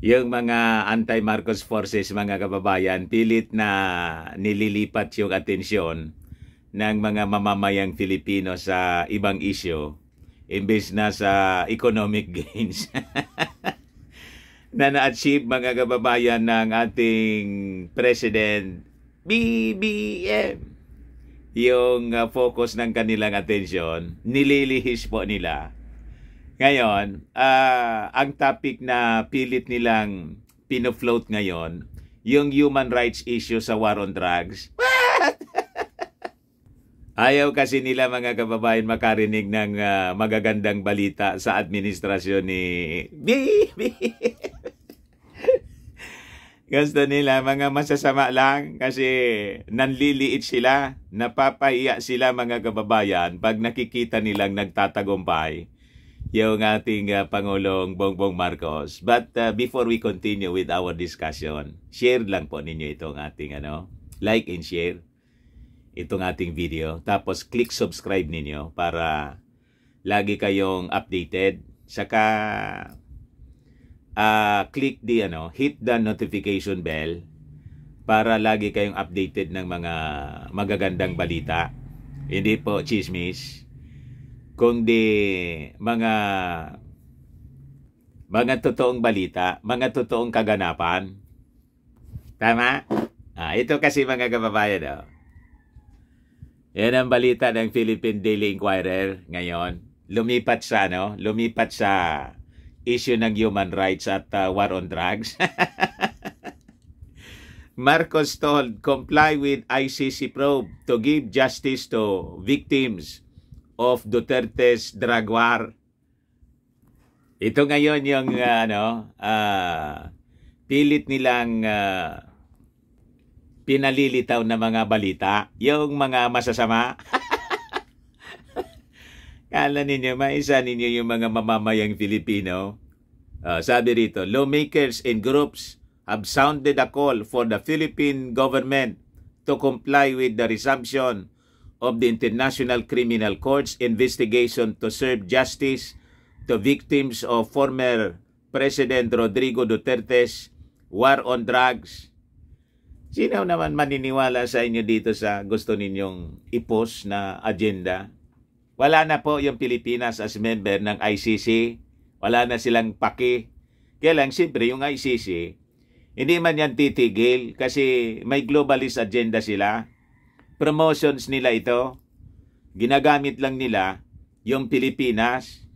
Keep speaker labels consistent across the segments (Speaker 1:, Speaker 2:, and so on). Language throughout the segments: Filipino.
Speaker 1: Yung mga anti-Marcos forces, mga kababayan, pilit na nililipat yung atensyon ng mga mamamayang Filipino sa ibang isyu imbes na sa economic gains na na-achieve, mga kababayan, ng ating President BBM. Yung focus ng kanilang atensyon, nililihis po nila. Ngayon, ang topic na pilit nilang pinofloat ngayon, yung human rights issue sa war on drugs. What? Ayaw kasi nila, mga kababayan, makarinig ng magagandang balita sa administrasyon ni Bibi. Gusto nila mga masasama lang kasi nanliliit sila, napapahiya sila, mga kababayan, pag nakikita nilang nagtatagumpay yung ating Pangulong Bongbong Marcos. But before we continue with our discussion, share lang po ninyo itong ating like and share itong ating video. Tapos click subscribe ninyo para lagi kayong updated. Saka click hit the notification bell para lagi kayong updated ng mga magagandang balita. Hindi po chismis, kundi mga totoong balita, mga totoong kaganapan. Tama? Ito kasi, mga kababayan, yan ang balita ng Philippine Daily Inquirer ngayon. Lumipat sa issue ng human rights at war on drugs. Marcos told comply with ICC probe to give justice to victims of Duterte's drug war. Ito ngayon yung pilit nilang pinalilitaw na mga balita, yung mga masasama. Kala ninyo, maisa ninyo yung mga mamamayang Filipino. Sabi rito, lawmakers and groups have sounded a call for the Philippine government to comply with the resumption of the International Criminal Court's investigation to serve justice to victims of former President Rodrigo Duterte's war on drugs. Sino naman maniniwala sa inyo dito sa gusto ninyong i-post na agenda? Wala na po yung Pilipinas as member ng ICC. Wala na silang paki. Kaya lang, siyempre, yung ICC, hindi man yan titigil kasi may globalist agenda sila. Promotions nila ito. Ginagamit lang nila yung Pilipinas.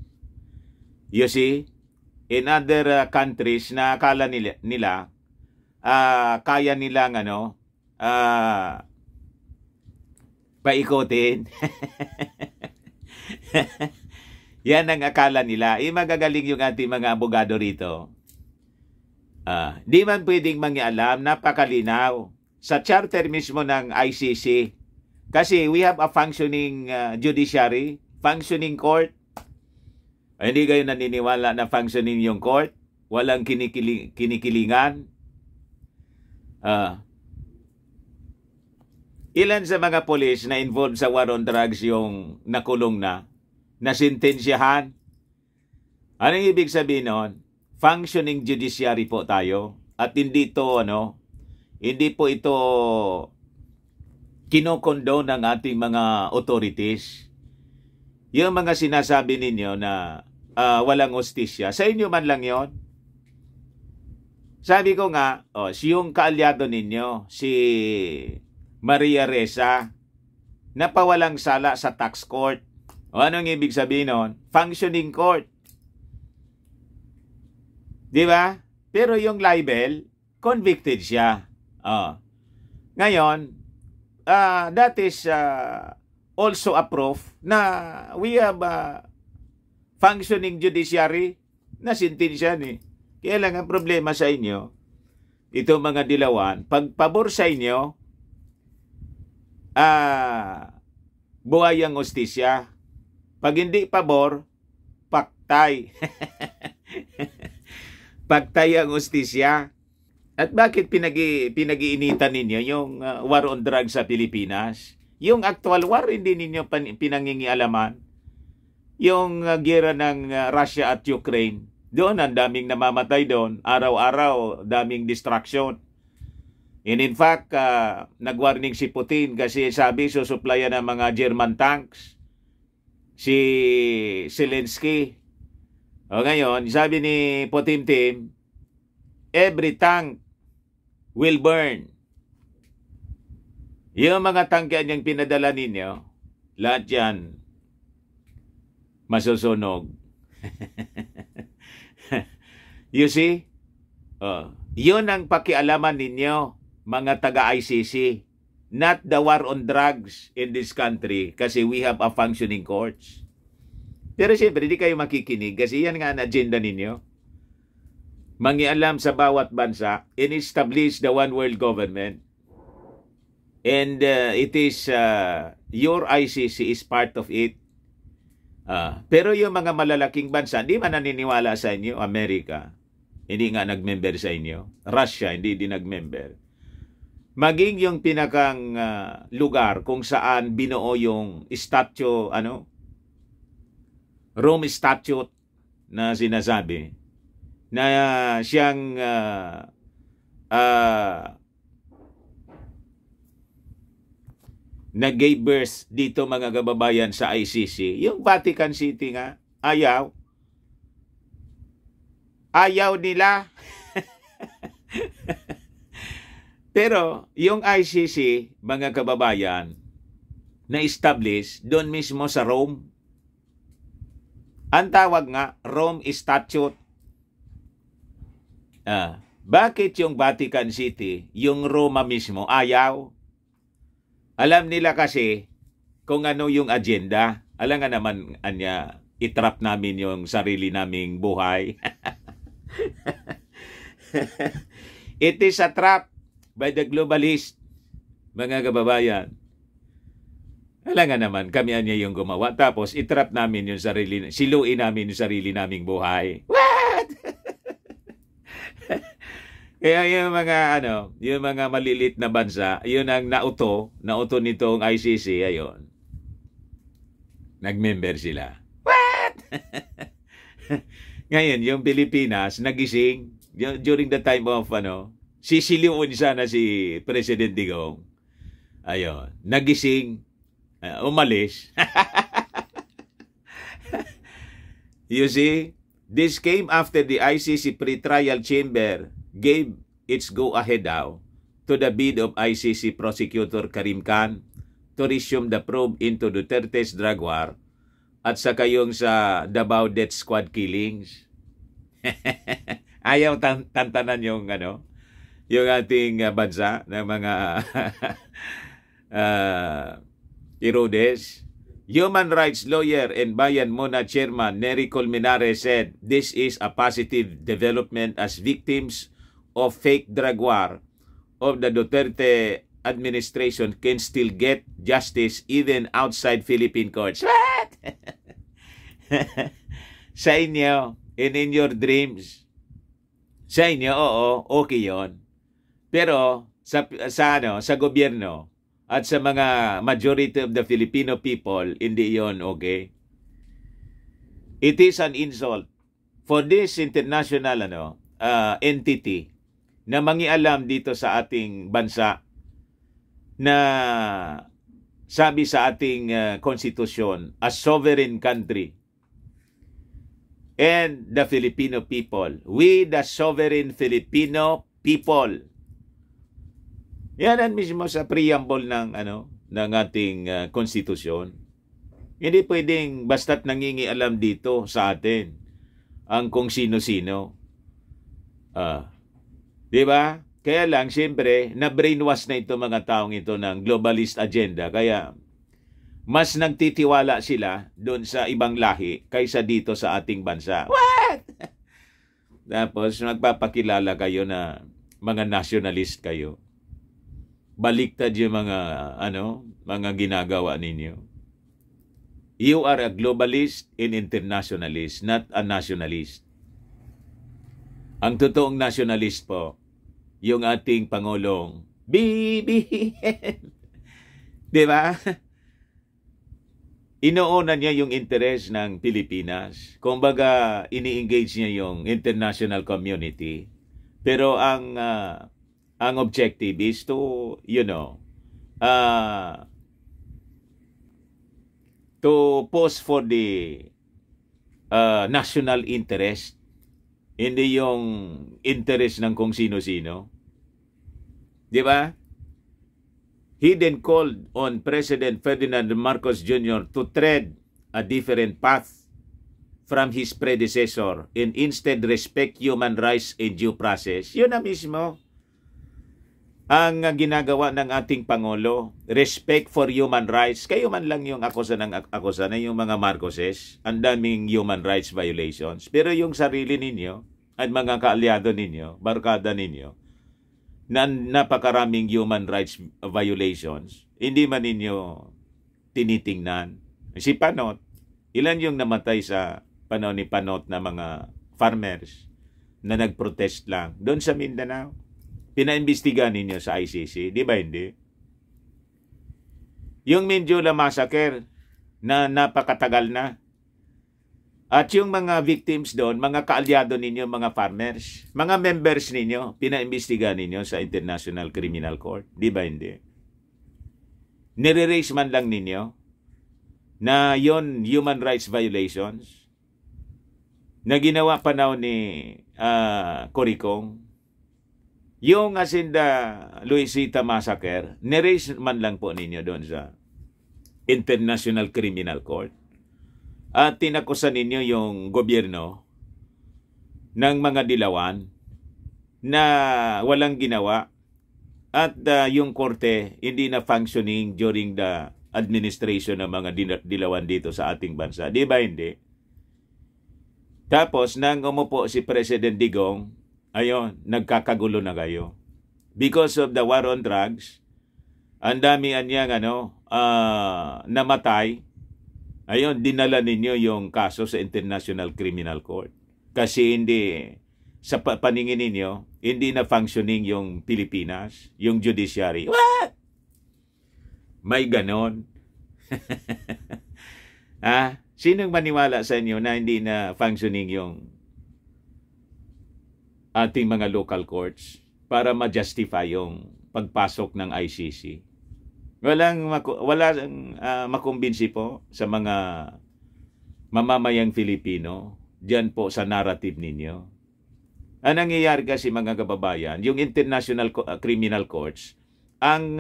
Speaker 1: You see? In other countries na akala nila kaya nilang paikotin. Yan ang akala nila. Magagaling yung ating mga abogado rito. Di man pwedeng mangialam, napakalinaw sa charter mismo ng ICC. Kasi we have a functioning judiciary, functioning court. Hindi kayo naniniwala na functioning yung court? Walang kinikilingan? Ilan sa mga polis na involved sa war on drugs yung nakulong na, nasintensyahan? Anong ibig sabihin nun? Functioning judiciary po tayo. At hindi po ito kinokondone ng ating mga authorities. Yung mga sinasabi ninyo na walang hustisya, sa inyo man lang yon. Sabi ko nga, yung kaalyado ninyo, si Maria Ressa, napawalang sala sa tax court. Anong ibig sabihin nun? Functioning court. Di ba? Pero yung libel, convicted siya. Ngayon, that is also a proof na we have a functioning judiciary na sintensyan eh. Kaya lang ang problema sa inyo, ito mga dilawan, pag pabor sa inyo, buhay ang hustisya. Pag hindi pabor, paktay. Paktay ang hustisya. At bakit pinag-iinitan ninyo yung war on drugs sa Pilipinas? Yung actual war, hindi ninyo pinangingialaman. Yung gera ng Russia at Ukraine, Doon, ang daming namamatay doon. Araw-araw, daming distraction. And in fact, nag-warning si Putin kasi sabi susuplayan ng mga German tanks si Zelensky. O ngayon, sabi ni Putin team, every tank will burn. Yung mga tangke niyang pinadala ninyo, lahat yan masusunog. You see? Yun ang pakialaman ninyo, mga taga-ICC. Not the war on drugs in this country kasi we have a functioning courts. Pero siyempre, hindi kayo makikinig kasi yan nga ang agenda ninyo. Mangialam sa bawat bansa, in-establish the one world government. And it is, your ICC is part of it. Pero yung mga malalaking bansa, hindi man naniniwala sa inyo. Amerika, hindi nga nag-member sa inyo. Russia, hindi din nag-member. Maging yung pinakang lugar kung saan binuo yung statue, Rome Statute na sinasabi, na siyang nag-gave birth dito mga kababayan sa ICC. Yung Vatican City nga, ayaw. Ayaw nila. Pero yung ICC, mga kababayan, na-establish doon mismo sa Rome. Ang tawag nga, Rome Statute. Bakit yung Vatican City, yung Roma mismo, ayaw? Alam nila kasi kung ano yung agenda. Alam nga naman, itrap namin yung sarili naming buhay. It is a trap by the globalist, mga kababayan. Alam nga naman, kami yung gumawa. Tapos, itrap namin yung siluin namin yung sarili naming buhay. What? Kaya yung mga malilit na bansa, yun ang nauto nitong ICC, ayon. Nag-member sila. What? Ngayon, yung Pilipinas, nagising, during the time of, sisiliun sana si President Digong. Ayon, nagising, umalis. You see, this came after the ICC pre-trial chamber gave its go-ahead daw to the bid of ICC prosecutor Karim Khan to resume the probe into Duterte's drug war at saka yung sa Davao Death Squad killings. Ayaw tantanan yung ating bansa ng mga Herodes. Human rights lawyer and Bayan Mona chairman Nery Colmenares said this is a positive development as victims of fake drug war of the Duterte administration can still get justice even outside Philippine courts. What? Sa inyo, and in your dreams, sa inyo, oo, okay yon. Pero sa gobyerno at sa mga majority of the Filipino people, hindi yon okay. It is an insult for this international entity na mangialam dito sa ating bansa na sabi sa ating konstitusyon, a sovereign country. And the Filipino people, we the sovereign Filipino people. Yan ang mismo sa preamble ng ating konstitusyon. Hindi pwedeng basta't nangingialam dito sa atin ang kung sino-sino. Di ba? Kaya lang, siyempre, na-brainwash na ito mga taong ito ng globalist agenda. Kaya, mas nagtitiwala sila doon sa ibang lahi kaysa dito sa ating bansa. What? Tapos, nagpapakilala kayo na mga nationalist kayo. Baliktad yung mga ginagawa ninyo. You are a globalist and internationalist, not a nationalist. Ang totoong nationalist po, yung ating Pangulong BBM. Di ba? inuuna niya yung interes ng Pilipinas. Kumbaga, ini-engage niya yung international community. Pero ang objective is to, to pose for the national interest, hindi yung interest ng kung sino-sino. Di ba? He then called on President Ferdinand Marcos Jr. to tread a different path from his predecessor and instead respect human rights and due process. Yun na mismo ang ginagawa ng ating Pangulo. Respect for human rights. Kayo man lang yung akusa na yung mga Marcoses. Ang daming human rights violations. Pero yung sarili ninyo at mga kaalyado ninyo, barkada ninyo, na napakaraming human rights violations, hindi man ninyo tinitingnan. Si Panot, ilan yung namatay sa panahon ni Panot na mga farmers na nagprotest lang doon sa Mindanao? Pinaimbestigahan ninyo sa ICC, di ba hindi? Yung Mindula Massacre na napakatagal na, at yung mga victims doon, mga kaalyado ninyo, mga farmers, mga members ninyo, pinaimbestigahan ninyo sa International Criminal Court. Di ba hindi? Nire-raise man lang ninyo na yon human rights violations na ginawa pa na ni Coricong. Yung Hacienda Luisita Massacre, nire-raise man lang po ninyo doon sa International Criminal Court. At tinakusan ninyo yung gobyerno ng mga dilawan na walang ginawa at yung korte hindi na functioning during the administration ng mga dilawan dito sa ating bansa. Di ba hindi? Tapos nang umupo si President Digong, ayun, nagkakagulo na kayo. Because of the war on drugs, ang dami niyang namatay. Ayun, dinala ninyo yung kaso sa International Criminal Court. Kasi hindi, sa paningin ninyo, hindi na functioning yung Pilipinas, yung judiciary. What? May ganon. Sinong maniwala sa inyo na hindi na functioning yung ating mga local courts para ma-justify yung pagpasok ng ICC? Walang makumbinsi po sa mga mamamayang Filipino diyan po sa narrative ninyo. Ang nangyayari kasi mga kababayan, yung International Criminal Courts, ang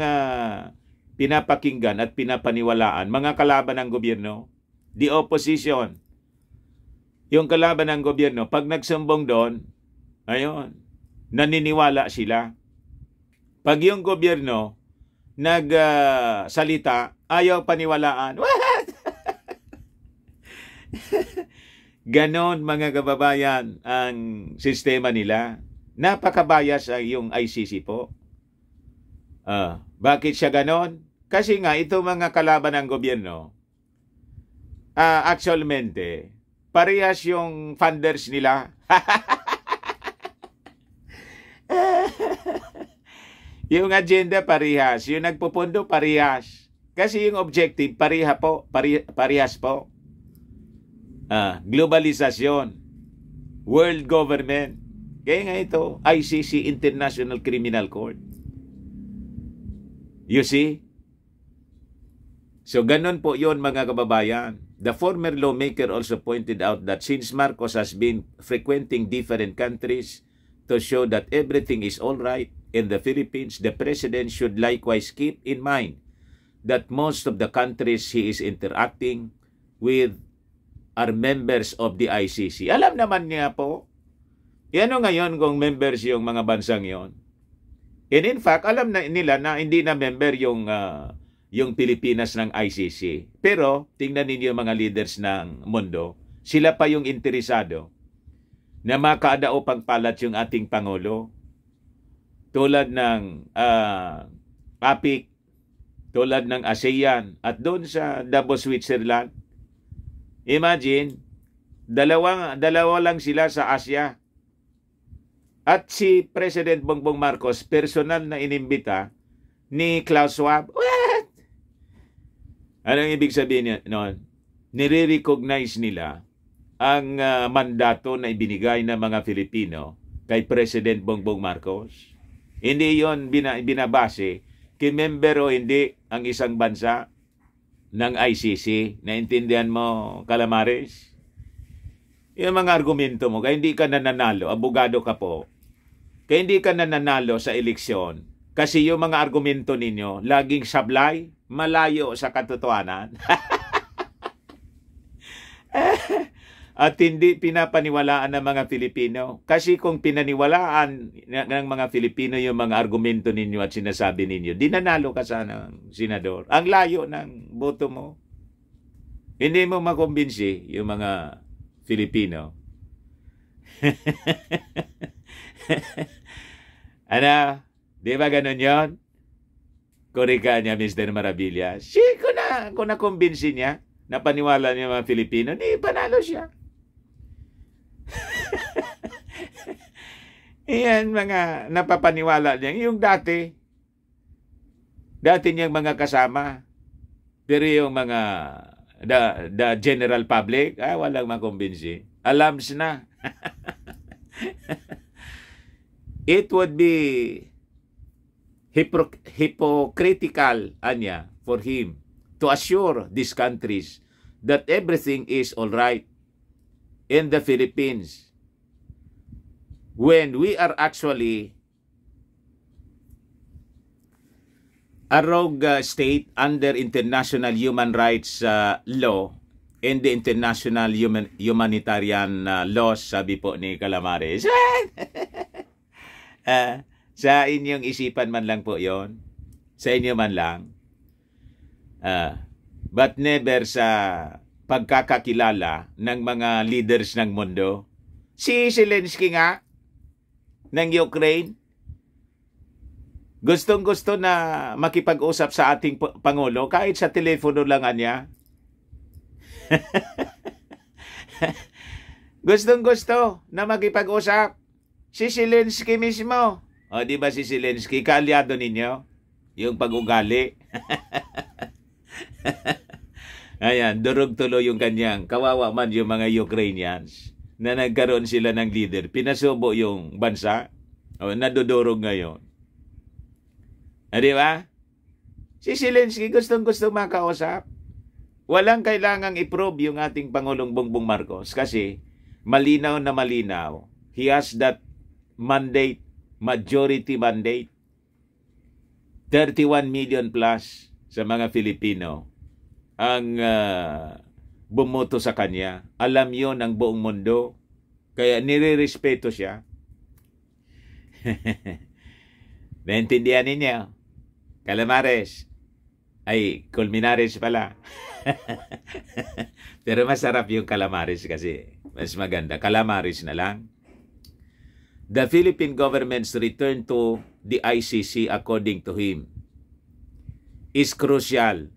Speaker 1: pinapakinggan at pinapaniwalaan mga kalaban ng gobyerno, the opposition. Yung kalaban ng gobyerno, pag nagsumbong doon, ayun, naniniwala sila. Pag yung gobyerno nagsalita, ayaw paniwalaan. What? Ganon mga kababayan ang sistema nila. Napakabayas yung ICC po. Bakit siya ganon? Kasi nga ito mga kalaban ng gobyerno, actualmente, parehas yung funders nila. Yung agenda parehas, yung nagpupundo parehas. Kasi yung objective parehas po. Globalisasyon, world government. Kaya nga ito, ICC, International Criminal Court. You see? So ganun po yon mga kababayan. The former lawmaker also pointed out that since Marcos has been frequenting different countries to show that everything is all right in the Philippines, the President should likewise keep in mind that most of the countries he is interacting with are members of the ICC. Alam naman niya po, ano ngayon kung members yung mga bansang yon? And in fact, alam na nila na hindi na member yung Pilipinas ng ICC. Pero, tingnan ninyo mga leaders ng mundo, sila pa yung interesado na makadao pagpalat yung ating Pangulo. Tulad ng APIC, tulad ng ASEAN, at doon sa Davos, Switzerland. Imagine, dalawa lang sila sa Asia. At si President Bongbong Marcos, personal na inimbita ni Klaus Schwab. What? Anong ibig sabihin noon? nire-recognize nila ang mandato na ibinigay ng mga Filipino kay President Bongbong Marcos. Hindi yon binabase kay member o hindi ang isang bansa ng ICC. Naintindihan mo, Calamares? Yung mga argumento mo, kaya hindi ka nananalo, abogado ka po, kaya hindi ka nananalo sa eleksyon, kasi yung mga argumento ninyo, laging sablay, malayo sa katotohanan. At hindi pinapaniwalaan ng mga Filipino. Kasi kung pinaniwalaan ng mga Filipino yung mga argumento ninyo at sinasabi ninyo, di nanalo ka sana, senador. Ang layo ng boto mo. Hindi mo makumbinsi yung mga Filipino. Ano? Di ba ganun yun? Koreka niya, Mr. Maravilla. Kung nakumbinsi niya, napaniwala niya mga Filipino, di panalo siya. Iyan mga napapaniwala niya. Yung dati niyang mga kasama. Pero yung mga the general public, walang makumbinsi. Alams na. It would be hypocritical, Anya, for him to assure these countries that everything is all right in the Philippines when we are actually a rogue state under international human rights law and the international humanitarian laws, sabi po ni Calamares. Sa inyong isipan man lang po yon, sa inyo man lang. But never sa pagkakakilala ng mga leaders ng mundo. Si Zelensky nga, ng Ukraine, gustong-gusto na makipag-usap sa ating Pangulo kahit sa telepono lang niya. Gustong-gusto na makipag-usap. Si Zelensky mismo. O, di ba si Zelensky, kaalyado ninyo? Yung pag-ugali. Ayan, durog tuloy yung kanyang. Kawawa man yung mga Ukrainians na nagkaroon sila ng leader. Pinasubo yung bansa. O, nadudurog ngayon. Di ba? Si Zelensky gustong-gusto makausap. Walang kailangang i-probe yung ating Pangulong Bongbong Marcos kasi malinaw na malinaw. He has that mandate, majority mandate. 31 million plus sa mga Filipino ang bumoto sa kanya. Alam yon ng buong mundo. Kaya nire-respeto siya. Naintindihan ninyo? Calamares. Ay, Colmenares pala. Pero masarap yung Calamares kasi mas maganda. Calamares na lang. The Philippine government's return to the ICC, according to him, is crucial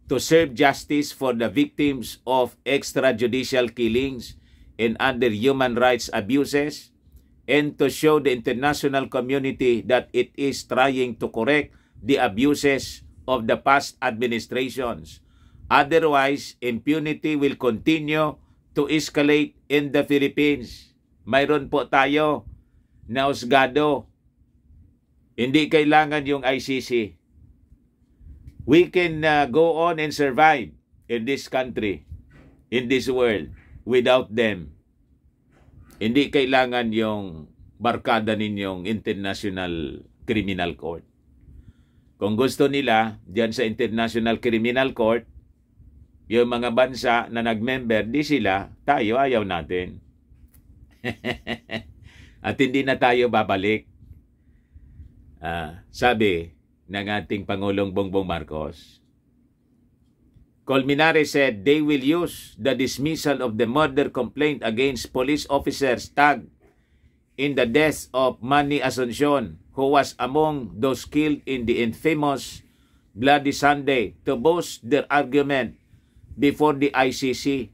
Speaker 1: to serve justice for the victims of extrajudicial killings and other human rights abuses, and to show the international community that it is trying to correct the abuses of the past administrations. Otherwise, impunity will continue to escalate in the Philippines. Mayroon po tayo na husgado. Hindi kailangan yung ICC. We can go on and survive in this country, in this world, without them. Hindi kailangan yung barkada ninyong International Criminal Court. Kung gusto nila, diyan sa International Criminal Court, yung mga bansa na nag-member, di sila, tayo ayaw natin. At hindi na tayo babalik. Sabi ng ating Pangulong Bongbong Marcos, Colmenares said they will use the dismissal of the murder complaint against police officers tagged in the death of Manny Asuncion, who was among those killed in the infamous Bloody Sunday, to boost their argument before the ICC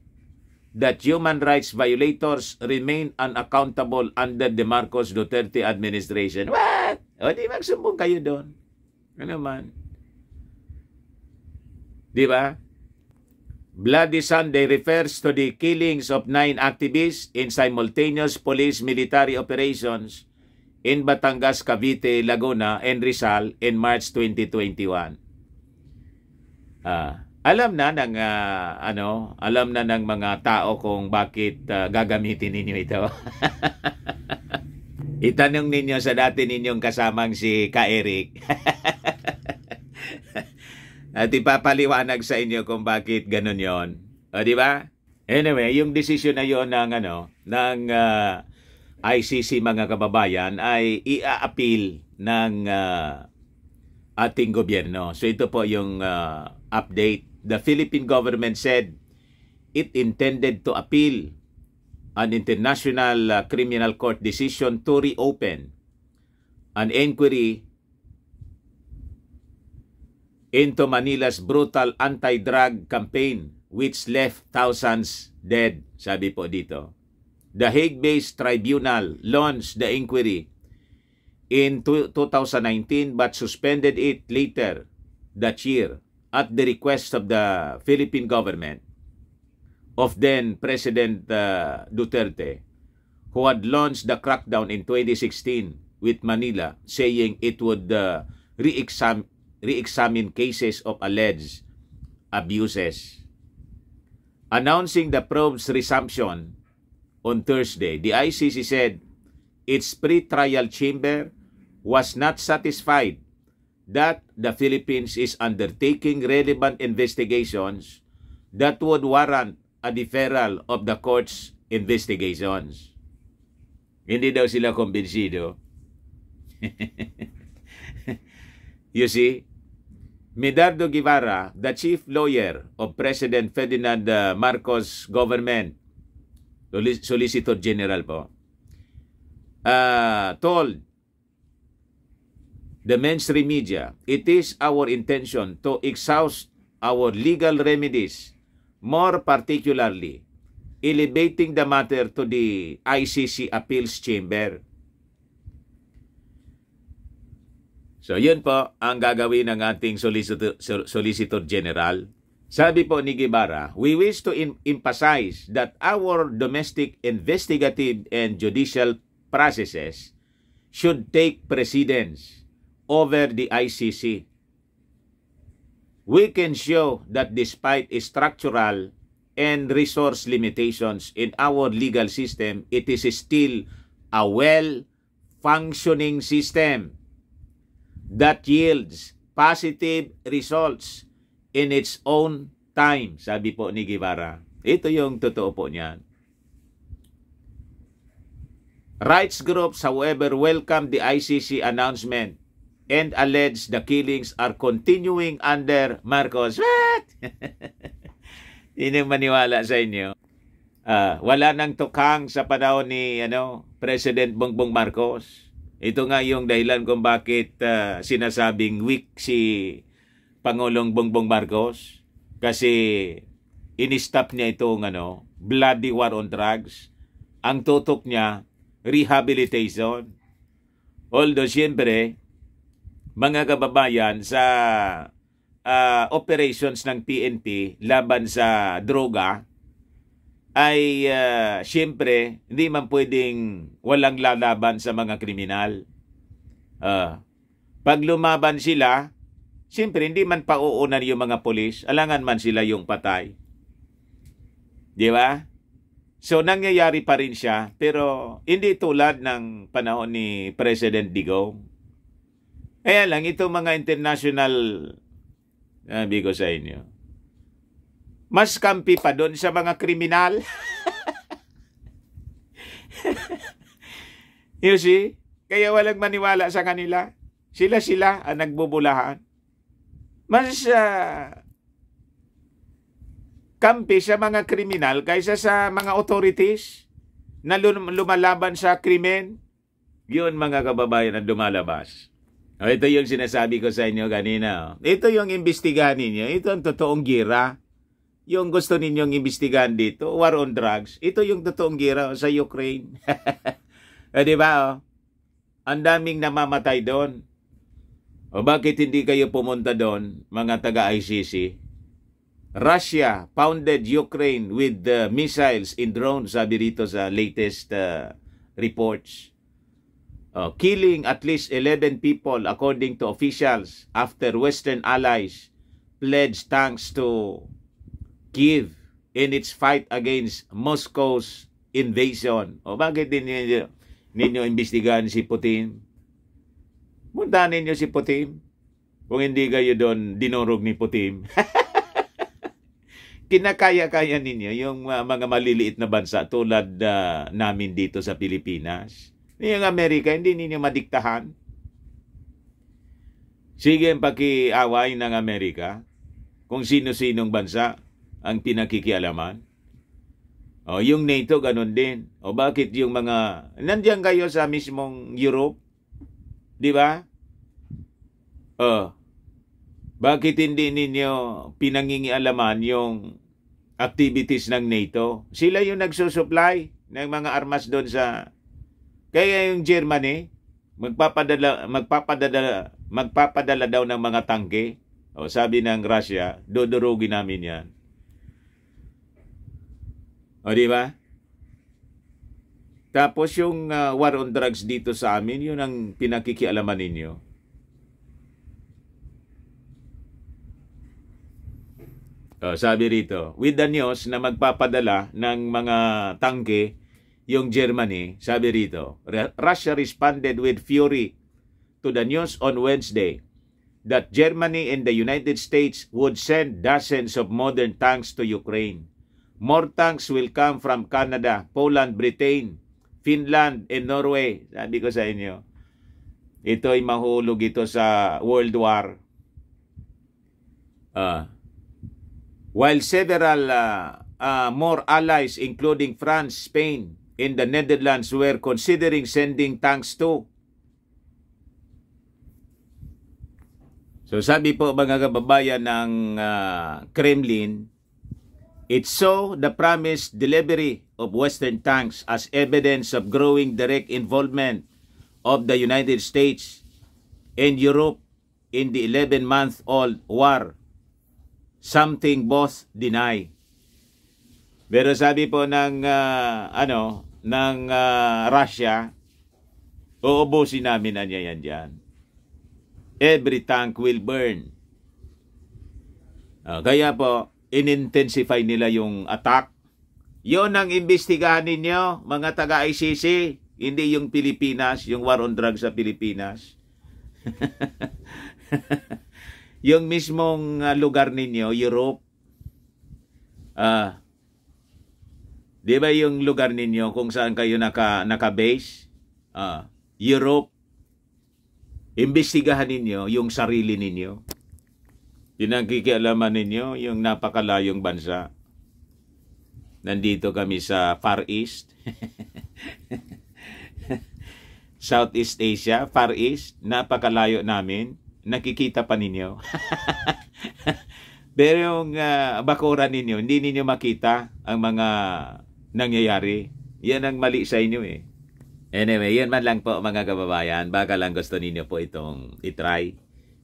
Speaker 1: that human rights violators remain unaccountable under the Marcos Duterte administration. What? O di magsumbong kayo doon. Ano man? Di ba? Bloody Sunday refers to the killings of 9 activists in simultaneous police-military operations in Batangas, Cavite, Laguna, and Rizal in March 2021. Alam na ng mga tao kung bakit gagamitin ninyo ito. Itanong ninyo sa dati ninyong kasamang si Ka Eric. At ipapaliwanag sa inyo kung bakit ganun yon. O, di ba? Anyway, yung desisyon na yon ng ICC mga kababayan ay i-appeal ng ating gobyerno. So ito po yung update. The Philippine government said it intended to appeal an international criminal court decision to reopen an inquiry into Manila's brutal anti-drug campaign which left thousands dead, sabi po dito. The Hague-based tribunal launched the inquiry in 2019 but suspended it later that year at the request of the Philippine government of then President Duterte, who had launched the crackdown in 2016 with Manila, saying it would re-examine cases of alleged abuses. Announcing the probe's resumption on Thursday, the ICC said its pre-trial chamber was not satisfied that the Philippines is undertaking relevant investigations that would warrant a deferral of the court's investigations. Hindi daw sila kumbinsido. You see, Medardo Guevara, the chief lawyer of President Ferdinand Marcos government, Solicitor General po, told the mainstream media, it is our intention to exhaust our legal remedies, more particularly elevating the matter to the ICC Appeals Chamber. So, yun po ang gagawin ng ating Solicitor General. Sabi po ni Guevara, we wish to emphasize that our domestic investigative and judicial processes should take precedence over the ICC. We can show that despite structural and resource limitations in our legal system, it is still a well-functioning system that yields positive results in its own time, sabi po ni Guevara. Ito yung totoo po niyan. Rights groups, however, welcome the ICC announcement and allege the killings are continuing under Marcos. What? Hindi maniwala sa inyo. Wala nang tukhang sa panahon ni President Bongbong Marcos. Ito nga yung dahilan kung bakit sinasabing weak si Pangulong Bongbong Marcos. Kasi in-stop niya itong bloody war on drugs. Ang tutok niya, rehabilitation. Although siyempre, mga kababayan, sa operations ng PNP laban sa droga, ay siyempre, hindi man pwedeng walang lalaban sa mga kriminal. Pag lumaban sila, siyempre, hindi man pauunan yung mga polis, alangan man sila yung patay. Di ba? So, nangyayari pa rin siya, pero hindi tulad ng panahon ni President Digong. Kaya lang, itong mga international, sabi ko sa inyo, mas kampi pa doon sa mga kriminal. You see? Kaya walang maniwala sa kanila. Sila ang nagbubulahan. Mas kampi sa mga kriminal kaysa sa mga authorities na lumalaban sa krimen. Yun mga kababayan ang lumalabas. Ito yung sinasabi ko sa inyo kanina. Ito yung imbestigahan ninyo. Ito ang totoong gira. Yung gusto ninyong imbestigahan dito, war on drugs, ito yung totoong gira sa Ukraine. Di ba? Ang daming namamatay doon. O bakit hindi kayo pumunta doon, mga taga-ICC? Russia pounded Ukraine with missiles and drones, sabi rito sa latest reports. Killing at least 11 people according to officials after Western allies pledged tanks to Kyiv in its fight against Moscow's invasion. Bakit din ninyo imbestigahan si Putin? Puntahan ninyo si Putin. Kung hindi kayo doon dinurog ni Putin. Kinakaya-kaya ninyo yung mga maliliit na bansa tulad namin dito sa Pilipinas. Yung Amerika, hindi ninyo madiktahan. Sige ang pakiaway ng Amerika kung sino-sinong bansa ang pinakikialaman. Yung NATO, ganun din. Bakit yung mga... Nandiyan kayo sa mismong Europe? Di ba? Bakit hindi ninyo pinangingialaman yung activities ng NATO? Sila yung nagsusupply ng mga armas doon sa... Kaya yung Germany, magpapadala daw ng mga tangke. Sabi ng Russia, dodorogin namin yan. Di ba? Tapos yung war on drugs dito sa amin, yun ang pinakikialaman ninyo. Sabi rito, with the news na magpapadala ng mga tangke yung Germany, sabi rito, Russia responded with fury to the news on Wednesday that Germany and the United States would send dozens of modern tanks to Ukraine. More tanks will come from Canada, Poland, Britain, Finland, and Norway. Sabi ko sa inyo, ito ay mahulog ito sa World War. While several more allies, including France, Spain, and the Netherlands, were considering sending tanks too. So sabi po mga kababayan ng Kremlin, it saw the promised delivery of Western tanks as evidence of growing direct involvement of the United States and Europe in the 11-month-old war, something both deny. Pero sabi po ng Russia, uubusin namin na yan dyan. Every tank will burn. Kaya po, in-intensify nila yung attack. Yun ang imbestigahan ninyo, mga taga-ICC, hindi yung Pilipinas, yung war on drugs sa Pilipinas. Yung mismong lugar ninyo, Europe, di ba yung lugar ninyo kung saan kayo naka-base? Europe, imbestigahan ninyo yung sarili ninyo. Pinagkikialaman ninyo yung napakalayong bansa. Nandito kami sa Far East. Southeast Asia, Far East, napakalayo namin. Nakikita pa ninyo. Pero yung bakuran ninyo, hindi ninyo makita ang mga nangyayari. Yan ang mali sa inyo eh. Anyway, yun man lang po mga kababayan. Baka lang gusto ninyo po itong itry.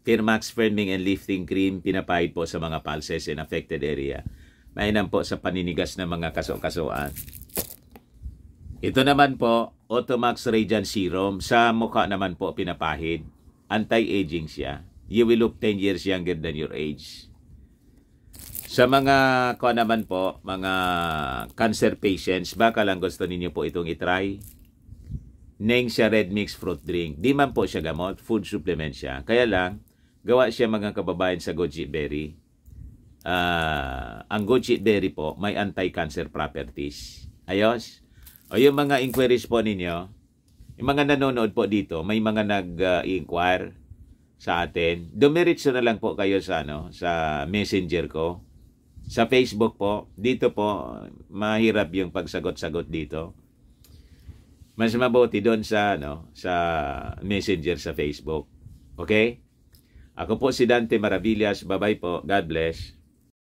Speaker 1: Firmax Firming and Lifting Cream, pinapahid po sa mga pulses in affected area. Mainam po sa paninigas ng mga kaso-kasuan. Ito naman po, Automax Radiant Serum. Sa mukha naman po pinapahid. Anti-aging siya. You will look 10 years younger than your age. Sa mga naman po, mga cancer patients, baka lang gusto ninyo po itong itry. Neng siya Red Mix Fruit Drink. Di man po siya gamot, food supplement siya. Kaya lang, gawa siya mga kababayan sa goji berry. Ang goji berry po, may anti-cancer properties. Ayos? O yung mga inquiries po ninyo, yung mga nanonood po dito, may mga nag-inquire sa atin. Dumiritso na lang po kayo sa, sa messenger ko. Sa Facebook po, dito po, mahirap yung pagsagot-sagot dito. Mas mabuti doon sa sa Messenger sa Facebook. Okay? Ako po si Dante Maravillas. Bye-bye po. God bless.